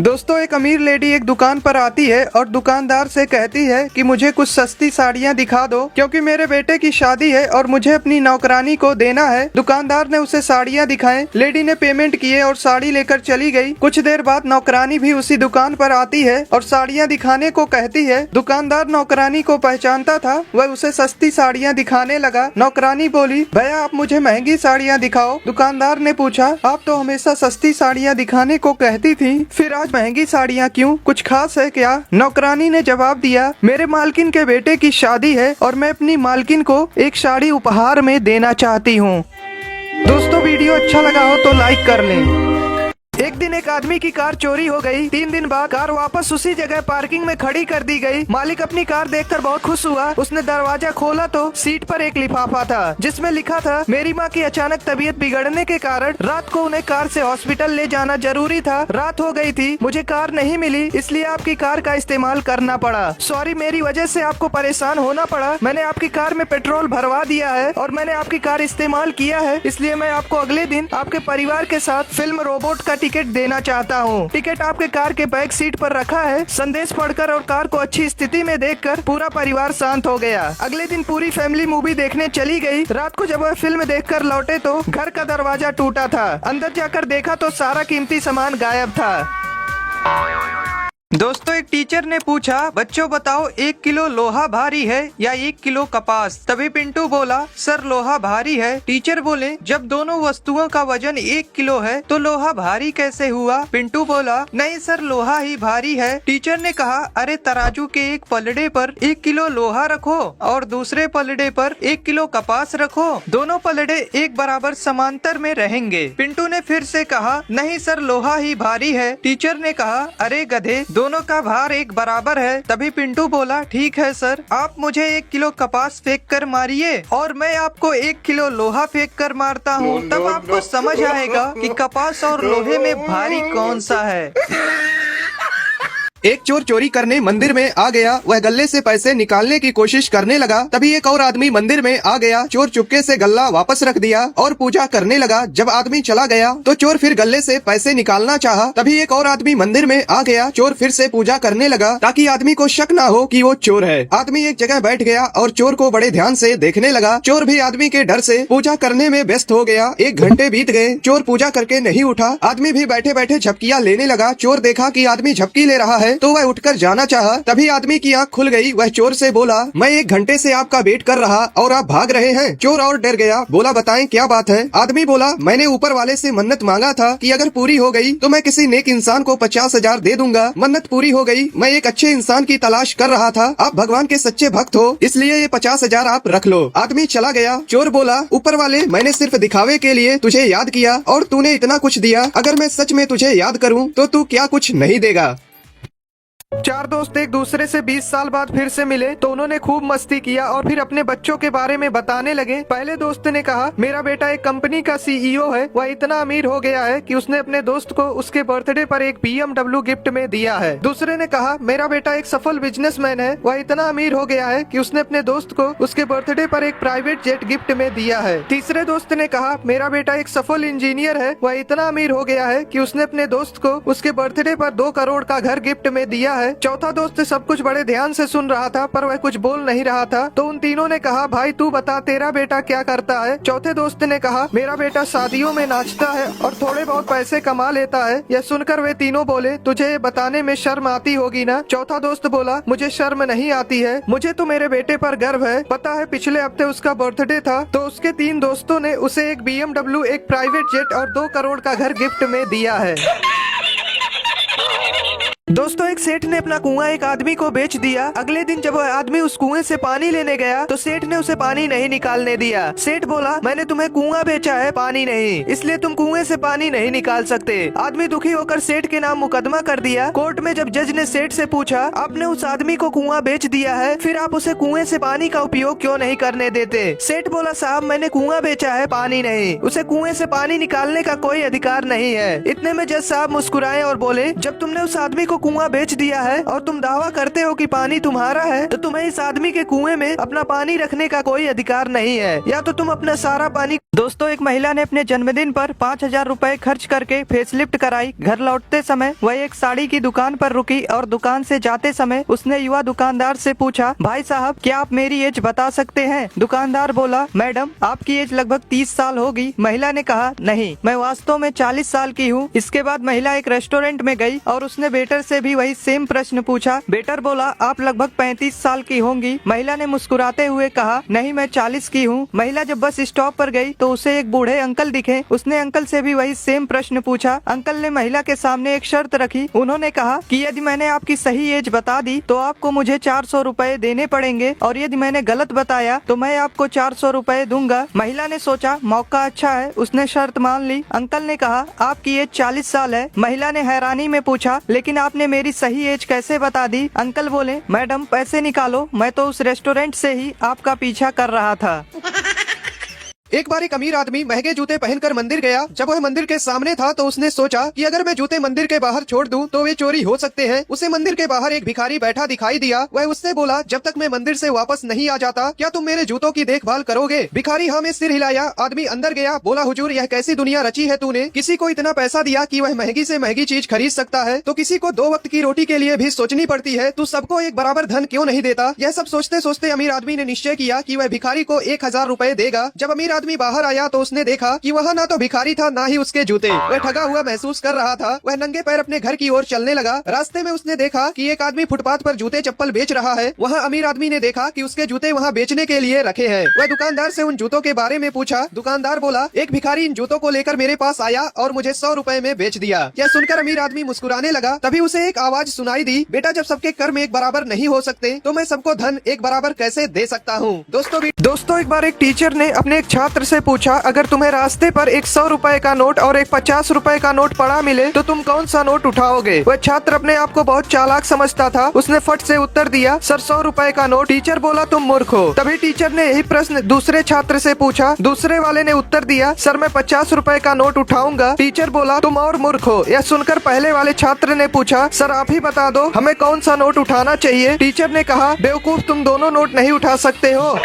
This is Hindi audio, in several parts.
दोस्तों, एक अमीर लेडी एक दुकान पर आती है और दुकानदार से कहती है कि मुझे कुछ सस्ती साड़ियाँ दिखा दो क्योंकि मेरे बेटे की शादी है और मुझे अपनी नौकरानी को देना है। दुकानदार ने उसे साड़ियाँ दिखाएं। लेडी ने पेमेंट किए और साड़ी लेकर चली गई। कुछ देर बाद नौकरानी भी उसी दुकान पर आती है और साड़ियाँ दिखाने को कहती है। दुकानदार नौकरानी को पहचानता था, वह उसे सस्ती साड़ियाँ दिखाने लगा। नौकरानी बोली, भैया आप मुझे महंगी साड़ियाँ दिखाओ। दुकानदार ने पूछा, आप तो हमेशा सस्ती साड़ियाँ दिखाने को कहती थी, फिर आज महंगी साड़ियाँ क्यों? कुछ खास है क्या? नौकरानी ने जवाब दिया, मेरे मालकिन के बेटे की शादी है और मैं अपनी मालकिन को एक साड़ी उपहार में देना चाहती हूँ। दोस्तों, वीडियो अच्छा लगा हो तो लाइक कर लें। एक दिन एक आदमी की कार चोरी हो गई। 3 दिन बाद कार वापस उसी जगह पार्किंग में खड़ी कर दी गई। मालिक अपनी कार देखकर बहुत खुश हुआ। उसने दरवाजा खोला तो सीट पर एक लिफाफा था जिसमें लिखा था, मेरी माँ की अचानक तबीयत बिगड़ने के कारण रात को उन्हें कार से हॉस्पिटल ले जाना जरूरी था। रात हो गई थी, मुझे कार नहीं मिली, इसलिए आपकी कार का इस्तेमाल करना पड़ा। सॉरी, मेरी वजह से आपको परेशान होना पड़ा। मैंने आपकी कार में पेट्रोल भरवा दिया है और मैंने आपकी कार इस्तेमाल किया है, इसलिए मैं आपको अगले दिन आपके परिवार के साथ फिल्म रोबोट का टिकट देना चाहता हूँ। टिकट आपके कार के बैक सीट पर रखा है। संदेश पढ़कर और कार को अच्छी स्थिति में देखकर पूरा परिवार शांत हो गया। अगले दिन पूरी फैमिली मूवी देखने चली गई। रात को जब वह फिल्म देखकर लौटे तो घर का दरवाजा टूटा था। अंदर जाकर देखा तो सारा कीमती सामान गायब था। दोस्तों, एक टीचर ने पूछा, बच्चों बताओ 1 किलो लोहा भारी है या 1 किलो कपास? तभी पिंटू बोला, सर लोहा भारी है। टीचर बोले, जब दोनों वस्तुओं का वजन 1 किलो है तो लोहा भारी कैसे हुआ? पिंटू बोला, नहीं सर, लोहा ही भारी है। टीचर ने कहा, अरे तराजू के एक पलड़े पर 1 किलो लोहा रखो और दूसरे पलड़े पर 1 किलो कपास रखो, दोनों पलड़े एक बराबर समांतर में रहेंगे। पिंटू ने फिर से कहा, नहीं सर, लोहा ही भारी है। टीचर ने कहा, अरे गधे, दोनों का भार एक बराबर है। तभी पिंटू बोला, ठीक है सर, आप मुझे 1 किलो कपास फेंक कर मारिए और मैं आपको 1 किलो लोहा फेंक कर मारता हूँ, तब आपको समझ आएगा कि कपास और लोहे में भारी कौन सा है। एक चोर चोरी करने मंदिर में आ गया। वह गल्ले से पैसे निकालने की कोशिश करने लगा। तभी एक और आदमी मंदिर में आ गया। चोर चुपके से गल्ला वापस रख दिया और पूजा करने लगा। जब आदमी चला गया तो चोर फिर गल्ले से पैसे निकालना चाहा। तभी एक और आदमी मंदिर में आ गया। चोर फिर से पूजा करने लगा ताकि आदमी को शक न हो कि वो चोर है। आदमी एक जगह बैठ गया और चोर को बड़े ध्यान से देखने लगा। चोर भी आदमी के डर से पूजा करने में व्यस्त हो गया। 1 घंटे बीत गए, चोर पूजा करके नहीं उठा। आदमी भी बैठे बैठे झपकियाँ लेने लगा। चोर देखा कि आदमी झपकी ले रहा है तो वह उठकर जाना चाहा। तभी आदमी की आंख खुल गई। वह चोर से बोला, मैं 1 घंटे से आपका वेट कर रहा और आप भाग रहे हैं। चोर और डर गया, बोला, बताएं क्या बात है? आदमी बोला, मैंने ऊपर वाले से मन्नत मांगा था कि अगर पूरी हो गई तो मैं किसी नेक इंसान को 50,000 दे दूंगा। मन्नत पूरी हो गई। मैं एक अच्छे इंसान की तलाश कर रहा था। आप भगवान के सच्चे भक्त हो, इसलिए ये 50,000 आप रख लो। आदमी चला गया। चोर बोला, ऊपर वाले, मैंने सिर्फ दिखावे के लिए तुझे याद किया और तूने इतना कुछ दिया। अगर मैं सच में तुझे याद करूँ तो तू क्या कुछ नहीं देगा। 4 दोस्त एक दूसरे से 20 साल बाद फिर से मिले तो उन्होंने खूब मस्ती किया और फिर अपने बच्चों के बारे में बताने लगे। पहले दोस्त ने कहा, मेरा बेटा एक कंपनी का CEO है। वह इतना अमीर हो गया है कि उसने अपने दोस्त को उसके बर्थडे पर एक BMW गिफ्ट में दिया है। दूसरे ने कहा, मेरा बेटा एक सफल बिजनेसमैन है। वह इतना अमीर हो गया है कि उसने अपने दोस्त को उसके बर्थडे पर एक प्राइवेट जेट गिफ्ट में दिया है। तीसरे दोस्त ने कहा, मेरा बेटा एक सफल इंजीनियर है। वह इतना अमीर हो गया है कि उसने अपने दोस्त को उसके बर्थडे पर 2 करोड़ का घर गिफ्ट में दिया है। चौथा दोस्त सब कुछ बड़े ध्यान से सुन रहा था पर वह कुछ बोल नहीं रहा था। तो उन तीनों ने कहा, भाई तू बता, तेरा बेटा क्या करता है? चौथे दोस्त ने कहा, मेरा बेटा शादियों में नाचता है और थोड़े बहुत पैसे कमा लेता है। यह सुनकर वे तीनों बोले, तुझे ये बताने में शर्म आती होगी ना? चौथा दोस्त बोला, मुझे शर्म नहीं आती है, मुझे तो मेरे बेटे पर गर्व है। पता है पिछले हफ्ते उसका बर्थडे था तो उसके 3 दोस्तों ने उसे एक BMW, एक प्राइवेट जेट और 2 करोड़ का घर गिफ्ट में दिया है। दोस्तों, एक सेठ ने अपना कुआं एक आदमी को बेच दिया। अगले दिन जब वह आदमी उस कुएं से पानी लेने गया तो सेठ ने उसे पानी नहीं निकालने दिया। सेठ बोला, मैंने तुम्हें कुआं बेचा है, पानी नहीं, इसलिए तुम कुएं से पानी नहीं निकाल सकते। आदमी दुखी होकर सेठ के नाम मुकदमा कर दिया। कोर्ट में जब जज ने सेठ से पूछा, आपने उस आदमी को कुआं बेच दिया है, फिर आप उसे कुएं से पानी का उपयोग क्यों नहीं करने देते? सेठ बोला, साहब मैंने कुआं बेचा है, पानी नहीं, उसे कुएं से पानी निकालने का कोई अधिकार नहीं है। इतने में जज साहब मुस्कुराए और बोले, जब तुमने उस आदमी को कुआं बेच दिया है और तुम दावा करते हो कि पानी तुम्हारा है तो तुम्हें इस आदमी के कुएं में अपना पानी रखने का कोई अधिकार नहीं है। या तो तुम अपना सारा पानी दोस्तों, एक महिला ने अपने जन्मदिन पर 5,000 रुपए खर्च करके फेसलिफ्ट कराई। घर लौटते समय वह एक साड़ी की दुकान पर रुकी और दुकान से जाते समय उसने युवा दुकानदार से पूछा, भाई साहब क्या आप मेरी एज बता सकते हैं? दुकानदार बोला, मैडम आपकी एज लगभग 30 साल होगी। महिला ने कहा, नहीं, मैं वास्तव में 40 साल की हूँ। इसके बाद महिला एक रेस्टोरेंट में गई और उसने वेटर से भी वही सेम प्रश्न पूछा। वेटर बोला, आप लगभग 35 साल की होंगी। महिला ने मुस्कुराते हुए कहा, नहीं, मैं 40 की हूँ। महिला जब बस स्टॉप पर गई तो उसे एक बूढ़े अंकल दिखे। उसने अंकल से भी वही सेम प्रश्न पूछा। अंकल ने महिला के सामने एक शर्त रखी। उन्होंने कहा कि यदि मैंने आपकी सही एज बता दी तो आपको मुझे 400 रुपए देने पड़ेंगे और यदि मैंने गलत बताया तो मैं आपको 400 रुपए दूंगा। महिला ने सोचा मौका अच्छा है, उसने शर्त मान ली। अंकल ने कहा, आपकी एज 40 साल है। महिला ने हैरानी में पूछा, लेकिन आपने मेरी सही एज कैसे बता दी? अंकल बोले, मैडम पैसे निकालो, मैं तो उस रेस्टोरेंट से ही आपका पीछा कर रहा था। एक बार एक अमीर आदमी महंगे जूते पहनकर मंदिर गया। जब वह मंदिर के सामने था तो उसने सोचा कि अगर मैं जूते मंदिर के बाहर छोड़ दूं तो वे चोरी हो सकते हैं। उसे मंदिर के बाहर एक भिखारी बैठा दिखाई दिया। वह उससे बोला, जब तक मैं मंदिर से वापस नहीं आ जाता क्या तुम मेरे जूतों की देखभाल करोगे? भिखारी हाँ में सिर हिलाया। आदमी अंदर गया। बोला, हुजूर यह कैसी दुनिया रची है तूने? किसी को इतना पैसा दिया कि वह महंगी से महंगी चीज खरीद सकता है तो किसी को 2 वक्त की रोटी के लिए भी सोचनी पड़ती है। तू सबको एक बराबर धन क्यों नहीं देता? यह सब सोचते सोचते अमीर आदमी ने निश्चय किया कि वह भिखारी को 1000 रुपए देगा। जब अमीर आदमी बाहर आया तो उसने देखा कि वहाँ ना तो भिखारी था ना ही उसके जूते। वह ठगा हुआ महसूस कर रहा था। वह नंगे पैर अपने घर की ओर चलने लगा। रास्ते में उसने देखा कि एक आदमी फुटपाथ पर जूते चप्पल बेच रहा है। वहाँ अमीर आदमी ने देखा कि उसके जूते वहाँ बेचने के लिए रखे हैं। वह दुकानदार से उन जूतों के बारे में पूछा। दुकानदार बोला, एक भिखारी इन जूतों को लेकर मेरे पास आया और मुझे 100 रुपए में बेच दिया। यह सुनकर अमीर आदमी मुस्कुराने लगा। तभी उसे एक आवाज सुनाई दी, बेटा जब सबके कर्म एक बराबर नहीं हो सकते तो मैं सबको धन एक बराबर कैसे दे सकता हूँ? दोस्तों, एक बार एक टीचर ने अपने एक छात्र से पूछा, अगर तुम्हें रास्ते पर एक 100 रुपए का नोट और एक 50 रुपए का नोट पड़ा मिले तो तुम कौन सा नोट उठाओगे? वह छात्र अपने आप को बहुत चालाक समझता था। उसने फट से उत्तर दिया, सर 100 रुपए का नोट। टीचर बोला, तुम मूर्ख हो। तभी टीचर ने यही प्रश्न दूसरे छात्र से पूछा। दूसरे वाले ने उत्तर दिया, सर मैं 50 रुपए का नोट उठाऊंगा। टीचर बोला, तुम और मूर्ख हो। यह सुनकर पहले वाले छात्र ने पूछा, सर आप ही बता दो हमें कौन सा नोट उठाना चाहिए? टीचर ने कहा, बेवकूफ तुम दोनों नोट नहीं उठा सकते हो।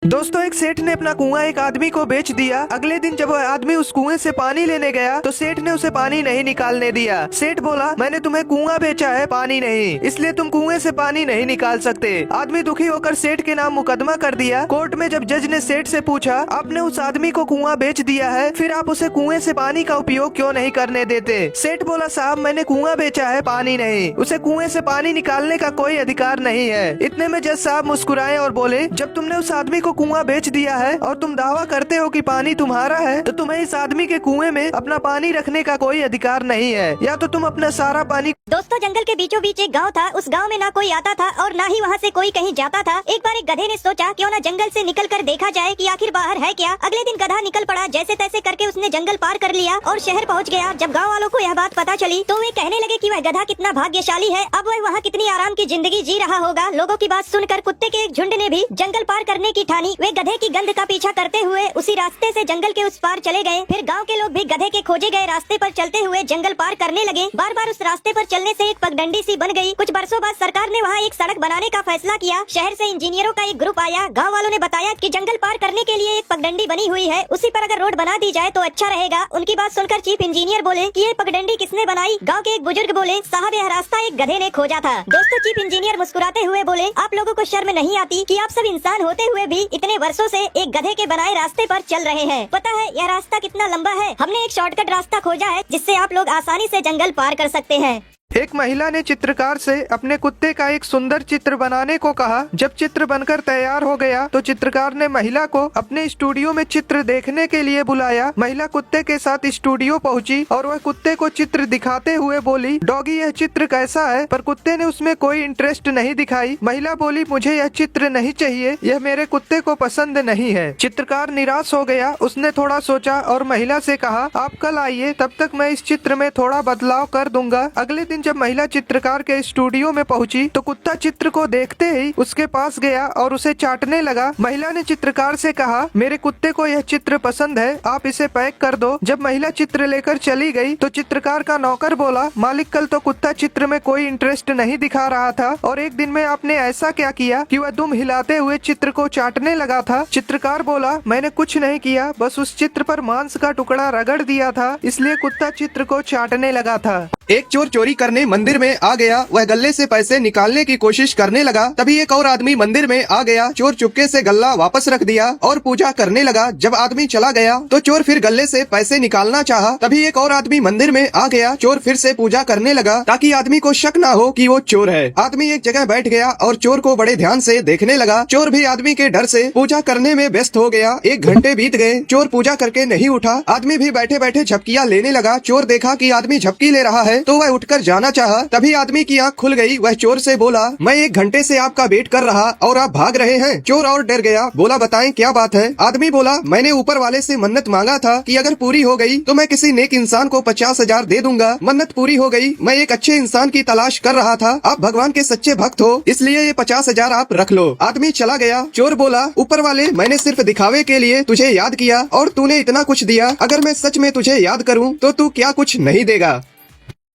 दोस्तों, एक सेठ ने अपना कुआं एक आदमी को बेच दिया। अगले दिन जब वह आदमी उस कुएं से पानी लेने गया तो सेठ ने उसे पानी नहीं निकालने दिया। सेठ बोला, मैंने तुम्हें कुआं बेचा है, पानी नहीं, इसलिए तुम कुएं से पानी नहीं निकाल सकते। आदमी दुखी होकर सेठ के नाम मुकदमा कर दिया। कोर्ट में जब जज ने सेठ से पूछा, आपने उस आदमी को कुआं बेच दिया है, फिर आप उसे कुएं से पानी का उपयोग क्यों नहीं करने देते? सेठ बोला, साहब मैंने कुआं बेचा है, पानी नहीं, उसे कुएं से पानी निकालने का कोई अधिकार नहीं है। इतने में जज साहब मुस्कुराए और बोले, जब तुमने उस आदमी को कुआं बेच दिया है और तुम दावा करते हो कि पानी तुम्हारा है तो तुम्हें इस आदमी के कुएं में अपना पानी रखने का कोई अधिकार नहीं है, या तो तुम अपना सारा पानी। दोस्तों, जंगल के बीचों बीच एक गांव था। उस गांव में ना कोई आता था और ना ही वहाँ से कोई कहीं जाता था। एक बार एक गधे ने सोचा क्यों ना जंगल से निकल कर देखा जाए कि आखिर बाहर है क्या। अगले दिन गधा निकल पड़ा। जैसे तैसे करके उसने जंगल पार कर लिया और शहर पहुँच गया। जब गाँव वालों को यह बात पता चली तो वे कहने लगे कि वह गधा कितना भाग्यशाली है, अब वह वहाँ कितनी आराम की जिंदगी जी रहा होगा। लोगों की बात सुनकर कुत्ते के एक झुंड ने भी जंगल पार करने की ठानी। वे गधे की गंध का पीछा करते हुए उसी रास्ते से जंगल के उस पार चले गए। फिर गांव के लोग भी गधे के खोजे गए रास्ते पर चलते हुए जंगल पार करने लगे। बार बार उस रास्ते पर चलने से एक पगडंडी सी बन गई। कुछ बरसों बाद सरकार ने वहाँ एक सड़क बनाने का फैसला किया। शहर से इंजीनियरों का एक ग्रुप आया। गाँव वालों ने बताया कि जंगल पार करने के लिए एक पगडंडी बनी हुई है, उसी पर अगर रोड बना दी जाए तो अच्छा रहेगा। उनकी बात सुनकर चीफ इंजीनियर बोले कि ये पगडंडी किसने बनाई? गाँव के एक बुजुर्ग बोले, साहब यह रास्ता एक गधे ने खोजा था। दोस्तों, चीफ इंजीनियर मुस्कुराते हुए बोले, आप लोगों को शर्म नहीं आती कि आप सब इंसान होते हुए भी इतने वर्षों से एक गधे के बनाए रास्ते पर चल रहे हैं? पता है यह रास्ता कितना लंबा है? हमने एक शॉर्टकट रास्ता खोजा है जिससे आप लोग आसानी से जंगल पार कर सकते हैं। एक महिला ने चित्रकार से अपने कुत्ते का एक सुंदर चित्र बनाने को कहा। जब चित्र बनकर तैयार हो गया तो चित्रकार ने महिला को अपने स्टूडियो में चित्र देखने के लिए बुलाया। महिला कुत्ते के साथ स्टूडियो पहुंची और वह कुत्ते को चित्र दिखाते हुए बोली, डॉगी यह चित्र कैसा है? पर कुत्ते ने उसमें कोई इंटरेस्ट नहीं दिखाई। महिला बोली, मुझे यह चित्र नहीं चाहिए, यह मेरे कुत्ते को पसंद नहीं है। चित्रकार निराश हो गया। उसने थोड़ा सोचा और महिला से कहा, आप कल आइए, तब तक मैं इस चित्र में थोड़ा बदलाव कर दूंगा। अगले दिन दिन जब महिला चित्रकार के स्टूडियो में पहुंची तो कुत्ता चित्र को देखते ही उसके पास गया और उसे चाटने लगा। महिला ने चित्रकार से कहा, मेरे कुत्ते को यह चित्र पसंद है, आप इसे पैक कर दो। जब महिला चित्र लेकर चली गई तो चित्रकार का नौकर बोला, मालिक कल तो कुत्ता चित्र में कोई इंटरेस्ट नहीं दिखा रहा था और एक दिन में आपने ऐसा क्या किया कि वह दुम हिलाते हुए चित्र को चाटने लगा था। चित्रकार बोला, मैंने कुछ नहीं किया, बस उस चित्र पर मांस का टुकड़ा रगड़ दिया था, इसलिए कुत्ता चित्र को चाटने लगा था। एक चोर चोरी करने मंदिर में आ गया। वह गले से पैसे निकालने की कोशिश करने लगा। तभी एक और आदमी मंदिर में आ गया। चोर चुपके से गल्ला वापस रख दिया और पूजा करने लगा। जब आदमी चला गया तो चोर फिर गले से पैसे निकालना चाहा। तभी एक और आदमी मंदिर में आ गया। चोर फिर से पूजा करने लगा ताकि आदमी को शक न हो कि वो चोर है। आदमी एक जगह बैठ गया और चोर को बड़े ध्यान से देखने लगा। चोर भी आदमी के डर से पूजा करने में व्यस्त हो गया। 1 घंटे बीत गए, चोर पूजा करके नहीं उठा। आदमी भी बैठे बैठे झपकियां लेने लगा। चोर देखा कि आदमी झपकी ले रहा है तो वह उठकर जाना चाहा। तभी आदमी की आंख खुल गई। वह चोर से बोला, मैं 1 घंटे से आपका वेट कर रहा और आप भाग रहे हैं। चोर और डर गया, बोला बताएं क्या बात है। आदमी बोला, मैंने ऊपर वाले से मन्नत मांगा था कि अगर पूरी हो गई तो मैं किसी नेक इंसान को 50,000 दे दूंगा। मन्नत पूरी हो गई। मैं एक अच्छे इंसान की तलाश कर रहा था। आप भगवान के सच्चे भक्त हो, इसलिए ये 50,000 आप रख लो। आदमी चला गया। चोर बोला, ऊपर वाले, मैंने सिर्फ दिखावे के लिए तुझे याद किया और तूने इतना कुछ दिया। अगर मैं सच में तुझे याद करूं तो तू क्या कुछ नहीं देगा।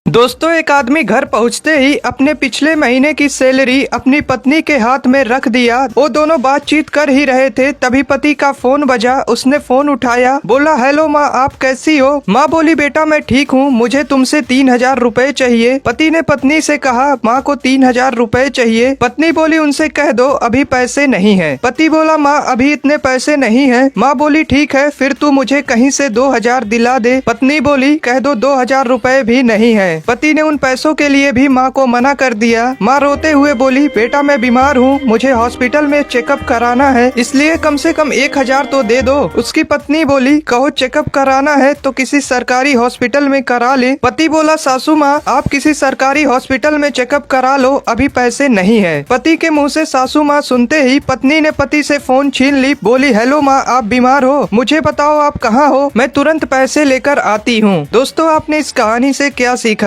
दोस्तों, एक आदमी घर पहुंचते ही अपने पिछले महीने की सैलरी अपनी पत्नी के हाथ में रख दिया। वो दोनों बातचीत कर ही रहे थे, तभी पति का फोन बजा। उसने फोन उठाया, बोला, हेलो माँ, आप कैसी हो। माँ बोली, बेटा मैं ठीक हूँ, मुझे तुमसे 3,000 रुपए चाहिए। पति ने पत्नी से कहा, माँ को 3,000 रुपए चाहिए। पत्नी बोली, उनसे कह दो अभी पैसे नहीं है। पति बोला, माँ अभी इतने पैसे नहीं है। माँ बोली, ठीक है, फिर तू मुझे कहीं से 2,000 दिला दे। पत्नी बोली, कह दो 2,000 रुपए भी नहीं है। पति ने उन पैसों के लिए भी माँ को मना कर दिया। माँ रोते हुए बोली, बेटा मैं बीमार हूँ, मुझे हॉस्पिटल में चेकअप कराना है, इसलिए कम से कम 1,000 तो दे दो। उसकी पत्नी बोली, कहो चेकअप कराना है तो किसी सरकारी हॉस्पिटल में करा ले। पति बोला, सासू माँ आप किसी सरकारी हॉस्पिटल में चेकअप करा लो, अभी पैसे नहीं है। पति के मुँह से सासू माँ सुनते ही पत्नी ने पति से फोन छीन ली। बोली, हेलो माँ, आप बीमार हो, मुझे बताओ आप कहाँ हो, मैं तुरंत पैसे लेकर आती हूँ। दोस्तों, आपने इस कहानी से क्या सीखा।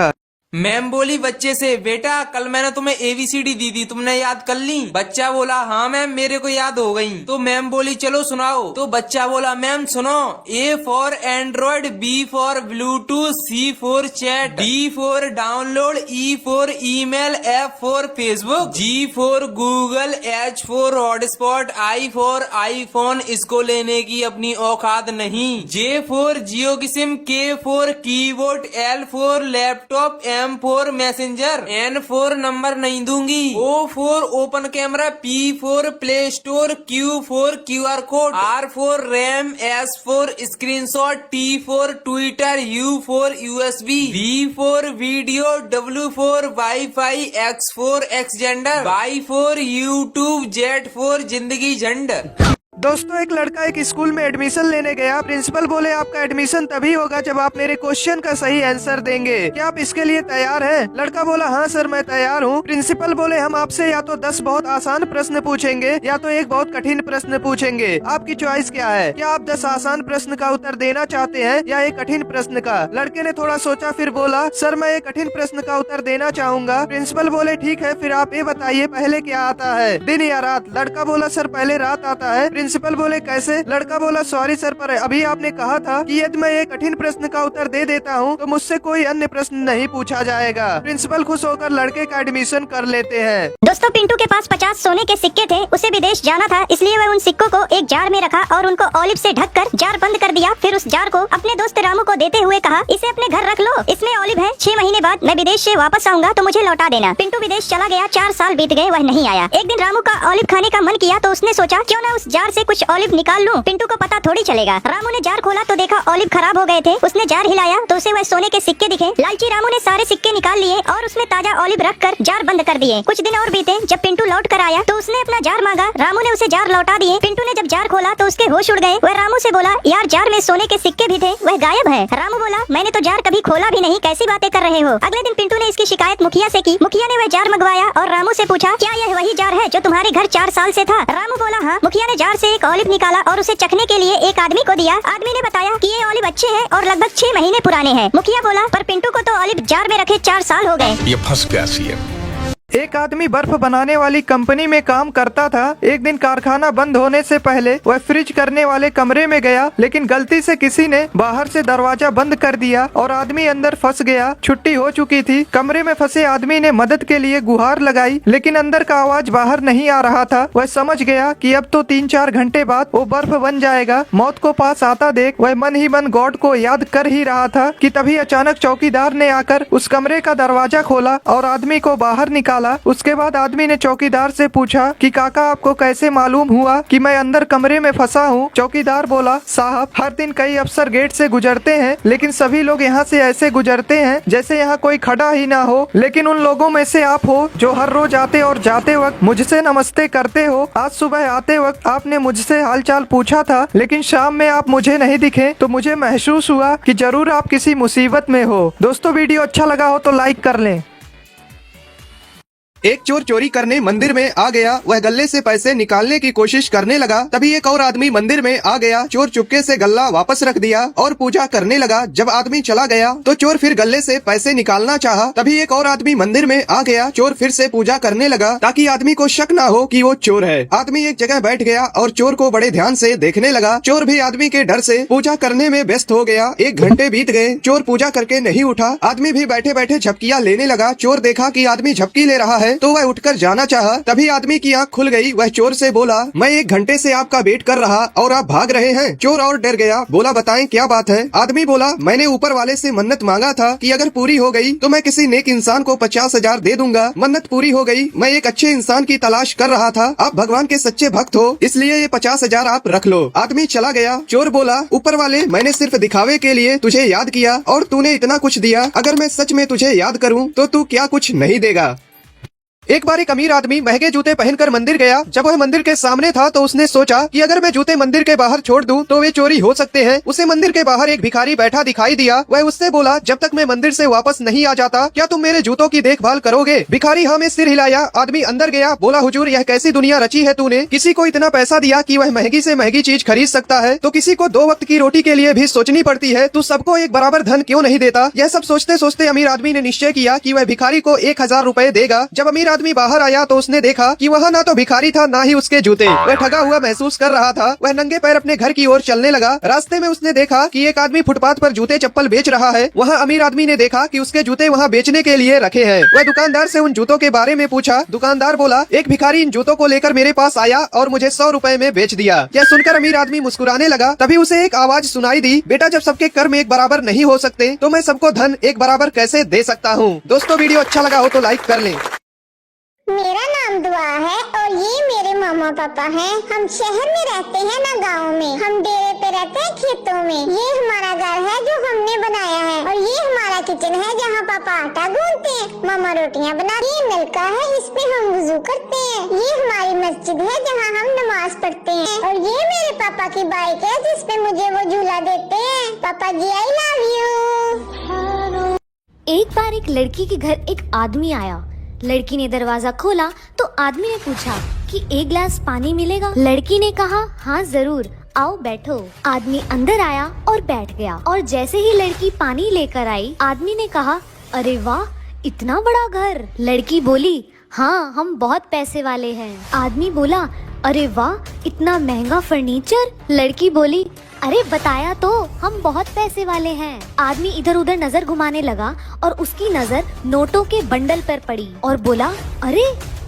मैम बोली बच्चे से, बेटा कल मैंने तुम्हें ABCD दी थी, तुमने याद कर ली। बच्चा बोला, हाँ मैम मेरे को याद हो गई। तो मैम बोली, चलो सुनाओ। तो बच्चा बोला, मैम सुनो, A for Android, B for Bluetooth, C for chat, D for download, E for email, F for Facebook, G for Google, H for hotspot, I for iPhone, इसको लेने की अपनी औकात नहीं। J फॉर जियो की SIM, K for keyboard, L for laptop, M for messenger, N for number नहीं दूंगी, O for open camera, P for play store, Q for QR code, R for RAM, S for screenshot, T for Twitter, U for USB, V for video, W for wifi, X for Xender, Y for YouTube, Z for जिंदगी झंड। दोस्तों, एक लड़का एक स्कूल में एडमिशन लेने गया। प्रिंसिपल बोले, आपका एडमिशन तभी होगा जब आप मेरे क्वेश्चन का सही आंसर देंगे, क्या आप इसके लिए तैयार हैं? लड़का बोला, हाँ सर मैं तैयार हूँ। प्रिंसिपल बोले, हम आपसे या तो 10 बहुत आसान प्रश्न पूछेंगे या तो एक बहुत कठिन प्रश्न पूछेंगे, आपकी चॉइस क्या है? क्या आप 10 आसान प्रश्न का उत्तर देना चाहते हैं या एक कठिन प्रश्न का? लड़के ने थोड़ा सोचा, फिर बोला, सर मैं एक कठिन प्रश्न का उत्तर देना चाहूंगा। प्रिंसिपल बोले, ठीक है, फिर आप ये बताइए पहले क्या आता है, दिन या रात? लड़का बोला, सर पहले रात आता है। प्रिंसिपल बोले, कैसे? लड़का बोला, सॉरी सर, पर अभी आपने कहा था कि यदि मैं एक कठिन प्रश्न का उत्तर दे देता हूँ तो मुझसे कोई अन्य प्रश्न नहीं पूछा जाएगा। प्रिंसिपल खुश होकर लड़के का एडमिशन कर लेते हैं। दोस्तों, पिंटू के पास 50 सोने के सिक्के थे। उसे विदेश जाना था, इसलिए वह उन सिक्कों को एक जार में रखा और उनको ऑलिव से ढककर जार बंद कर दिया। फिर उस जार को अपने दोस्त रामू को देते हुए कहा, इसे अपने घर रख लो, इसमें ऑलिव है, 6 महीने बाद मैं विदेश से वापस आऊंगा तो मुझे लौटा देना। पिंटू विदेश चला गया, 4 साल बीत गए, वह नहीं आया। एक दिन रामू का ऑलिव खाने का मन किया तो उसने सोचा, क्यों ना उस जार से कुछ ऑलिव निकाल लूं। पिंटू को पता थोड़ी चलेगा। रामू ने जार खोला तो देखा ऑलिव खराब हो गए थे। उसने जार हिलाया तो उसे वह सोने के सिक्के दिखे। लालची रामू ने सारे सिक्के निकाल लिए और उसमें ताजा ऑलिव रखकर जार बंद कर दिए। कुछ दिन और बीते, जब पिंटू लौट कर आया तो उसने अपना जार मांगा। रामू ने उसे जार लौटा दिए। पिंटू ने जब जार खोला तो उसके होश उड़ गए। वह रामू से बोला, यार जार में सोने के सिक्के भी थे, वह गायब है। रामू बोला, मैंने तो जार कभी खोला भी नहीं, कैसी बातें कर रहे हो। अगले दिन पिंटू ने इसकी शिकायत मुखिया से की। मुखिया ने वह जार मंगवाया और रामू से पूछा, क्या यह वही जार है जो तुम्हारे घर 4 साल से था? रामू बोला, हाँ। मुखिया ने जार से से एक ऑलिव निकाला और उसे चखने के लिए एक आदमी को दिया। आदमी ने बताया कि ये ऑलिव अच्छे हैं और लगभग 6 महीने पुराने हैं। मुखिया बोला पर पिंटू को तो ऑलिव जार में रखे 4 साल हो गए। ये फंस गया सीएम। एक आदमी बर्फ बनाने वाली कंपनी में काम करता था। एक दिन कारखाना बंद होने से पहले वह फ्रिज करने वाले कमरे में गया, लेकिन गलती से किसी ने बाहर से दरवाजा बंद कर दिया और आदमी अंदर फंस गया। छुट्टी हो चुकी थी। कमरे में फंसे आदमी ने मदद के लिए गुहार लगाई, लेकिन अंदर का आवाज बाहर नहीं आ रहा था। वह समझ गया कि अब तो 3-4 घंटे बाद वो बर्फ बन जाएगा। मौत को पास आता देख वह मन ही मन गॉड को याद कर ही रहा था कि तभी अचानक चौकीदार ने आकर उस कमरे का दरवाजा खोला और आदमी को बाहर निकाला। उसके बाद आदमी ने चौकीदार से पूछा कि काका आपको कैसे मालूम हुआ कि मैं अंदर कमरे में फंसा हूँ? चौकीदार बोला, साहब हर दिन कई अफसर गेट से गुजरते हैं, लेकिन सभी लोग यहाँ से ऐसे गुजरते हैं जैसे यहाँ कोई खड़ा ही ना हो। लेकिन उन लोगों में से आप हो जो हर रोज आते और जाते वक्त मुझसे नमस्ते करते हो। आज सुबह आते वक्त आपने मुझसे हालचाल पूछा था, लेकिन शाम में आप मुझे नहीं दिखे, तो मुझे महसूस हुआ कि जरूर आप किसी मुसीबत में हो। दोस्तों वीडियो अच्छा लगा हो तो लाइक कर लें। एक चोर चोरी करने मंदिर में आ गया। वह गले से पैसे निकालने की कोशिश करने लगा, तभी एक और आदमी मंदिर में आ गया। चोर चुपके से गल्ला वापस रख दिया और पूजा करने लगा। जब आदमी चला गया तो चोर फिर गले से पैसे निकालना चाहा, तभी एक और आदमी मंदिर में आ गया। चोर फिर से पूजा करने लगा ताकि आदमी को शक ना हो कि वो चोर है। आदमी एक जगह बैठ गया और चोर को बड़े ध्यान से देखने लगा। चोर भी आदमी के डर से पूजा करने में व्यस्त हो गया। 1 घंटे बीत गए, चोर पूजा करके नहीं उठा। आदमी भी बैठे बैठे झपकियां लेने लगा। चोर देखा कि आदमी झपकी ले रहा है तो वह उठकर जाना चाहा, तभी आदमी की आंख खुल गई। वह चोर से बोला, मैं 1 घंटे से आपका वेट कर रहा और आप भाग रहे हैं। चोर और डर गया, बोला बताएं क्या बात है? आदमी बोला, मैंने ऊपर वाले से मन्नत मांगा था कि अगर पूरी हो गई तो मैं किसी नेक इंसान को 50,000 दे दूंगा। मन्नत पूरी हो गई। मैं एक अच्छे इंसान की तलाश कर रहा था। आप भगवान के सच्चे भक्त हो, इसलिए ये 50,000 आप रख लो। आदमी चला गया। चोर बोला, ऊपर वाले मैंने सिर्फ दिखावे के लिए तुझे याद किया और तूने इतना कुछ दिया। अगर मैं सच में तुझे याद करूँ तो तू क्या कुछ नहीं देगा। एक बार एक अमीर आदमी महंगे जूते पहनकर मंदिर गया। जब वह मंदिर के सामने था तो उसने सोचा कि अगर मैं जूते मंदिर के बाहर छोड़ दूं तो वे चोरी हो सकते हैं। उसे मंदिर के बाहर एक भिखारी बैठा दिखाई दिया। वह उससे बोला, जब तक मैं मंदिर से वापस नहीं आ जाता क्या तुम मेरे जूतों की देखभाल करोगे? भिखारी हाँ में सिर हिलाया। आदमी अंदर गया। बोला, हुजूर यह कैसी दुनिया रची है तूने? किसी को इतना पैसा दिया कि वह महंगी से महंगी चीज खरीद सकता है, तो किसी को 2 वक्त की रोटी के लिए भी सोचनी पड़ती है। तू सबको एक बराबर धन क्यों नहीं देता? यह सब सोचते सोचते अमीर आदमी ने निश्चय किया कि वह भिखारी को 1000 रुपए देगा। जब अमीर आदमी बाहर आया तो उसने देखा कि वह ना तो भिखारी था ना ही उसके जूते। वह ठगा हुआ महसूस कर रहा था। वह नंगे पैर अपने घर की ओर चलने लगा। रास्ते में उसने देखा कि एक आदमी फुटपाथ पर जूते चप्पल बेच रहा है। वहाँ अमीर आदमी ने देखा कि उसके जूते वहाँ बेचने के लिए रखे हैं। वह दुकानदार से उन जूतों के बारे में पूछा। दुकानदार बोला, एक भिखारी इन जूतों को लेकर मेरे पास आया और मुझे 100 रुपए में बेच दिया। यह सुनकर अमीर आदमी मुस्कुराने लगा। तभी उसे एक आवाज सुनाई दी, बेटा जब सबके कर्म एक बराबर नहीं हो सकते तो मैं सबको धन एक बराबर कैसे दे सकता हूँ। दोस्तों वीडियो अच्छा लगा हो तो लाइक कर लें। मेरा नाम दुआ है और ये मेरे मामा पापा हैं। हम शहर में रहते हैं ना गांव में। हम डेरे पे रहते हैं खेतों में। ये हमारा घर है जो हमने बनाया है और ये हमारा किचन है जहाँ पापा आटा गूंथते हैं, मामा रोटियाँ बनाती हैं। नलका है, इस पे हम वुजू करते हैं। ये हमारी मस्जिद है जहाँ हम नमाज पढ़ते हैं और ये मेरे पापा की बाइक है जिस पे मुझे वो झूला देते हैं। पापा जी आई लव यू। एक बार एक लड़की के घर एक आदमी आया। लड़की ने दरवाजा खोला तो आदमी ने पूछा कि 1 गिलास पानी मिलेगा? लड़की ने कहा, हाँ जरूर, आओ बैठो। आदमी अंदर आया और बैठ गया और जैसे ही लड़की पानी लेकर आई, आदमी ने कहा, अरे वाह इतना बड़ा घर। लड़की बोली, हाँ हम बहुत पैसे वाले हैं। आदमी बोला, अरे वाह इतना महंगा फर्नीचर। लड़की बोली, अरे बताया तो हम बहुत पैसे वाले हैं। आदमी इधर उधर नजर घुमाने लगा और उसकी नजर नोटों के बंडल पर पड़ी और बोला, अरे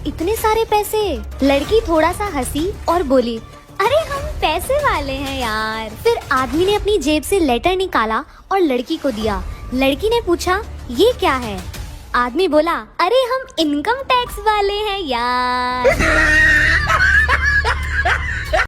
इतने सारे पैसे। लड़की थोड़ा सा हंसी और बोली, अरे हम पैसे वाले हैं यार। फिर आदमी ने अपनी जेब से लेटर निकाला और लड़की को दिया। लड़की ने पूछा, ये क्या है? आदमी बोला, अरे हम इनकम टैक्स वाले हैं यार।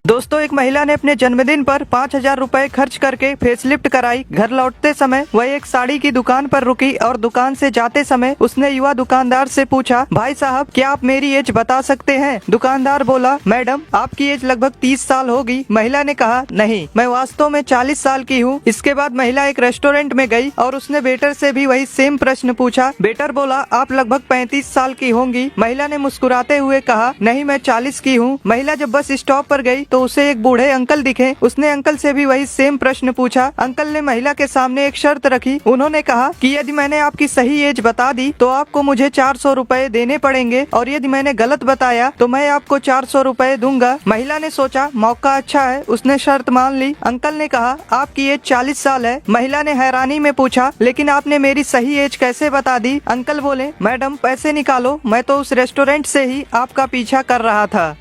दोस्तों एक महिला ने अपने जन्मदिन पर 5,000 रुपए खर्च करके फेसलिफ्ट कराई। घर लौटते समय वह एक साड़ी की दुकान पर रुकी और दुकान से जाते समय उसने युवा दुकानदार से पूछा, भाई साहब क्या आप मेरी एज बता सकते हैं? दुकानदार बोला, मैडम आपकी एज लगभग 30 साल होगी। महिला ने कहा, नहीं मैं वास्तव में 40 साल की हूँ। इसके बाद महिला एक रेस्टोरेंट में गई और उसने वेटर से भी वही सेम प्रश्न पूछा। वेटर बोला, आप लगभग 35 साल की होंगी। महिला ने मुस्कुराते हुए कहा, नहीं मैं 40 की हूँ। महिला जब बस स्टॉप पर गई तो उसे एक बूढ़े अंकल दिखे। उसने अंकल से भी वही सेम प्रश्न पूछा। अंकल ने महिला के सामने एक शर्त रखी। उन्होंने कहा कि यदि मैंने आपकी सही एज बता दी तो आपको मुझे 400 रुपए देने पड़ेंगे, और यदि मैंने गलत बताया तो मैं आपको 400 रुपए दूंगा। महिला ने सोचा मौका अच्छा है, उसने शर्त मान ली। अंकल ने कहा आपकी एज 40 साल है। महिला ने हैरानी में पूछा लेकिन आपने मेरी सही एज कैसे बता दी? अंकल बोले मैडम पैसे निकालो, मैं तो उस रेस्टोरेंट से ही आपका पीछा कर रहा था।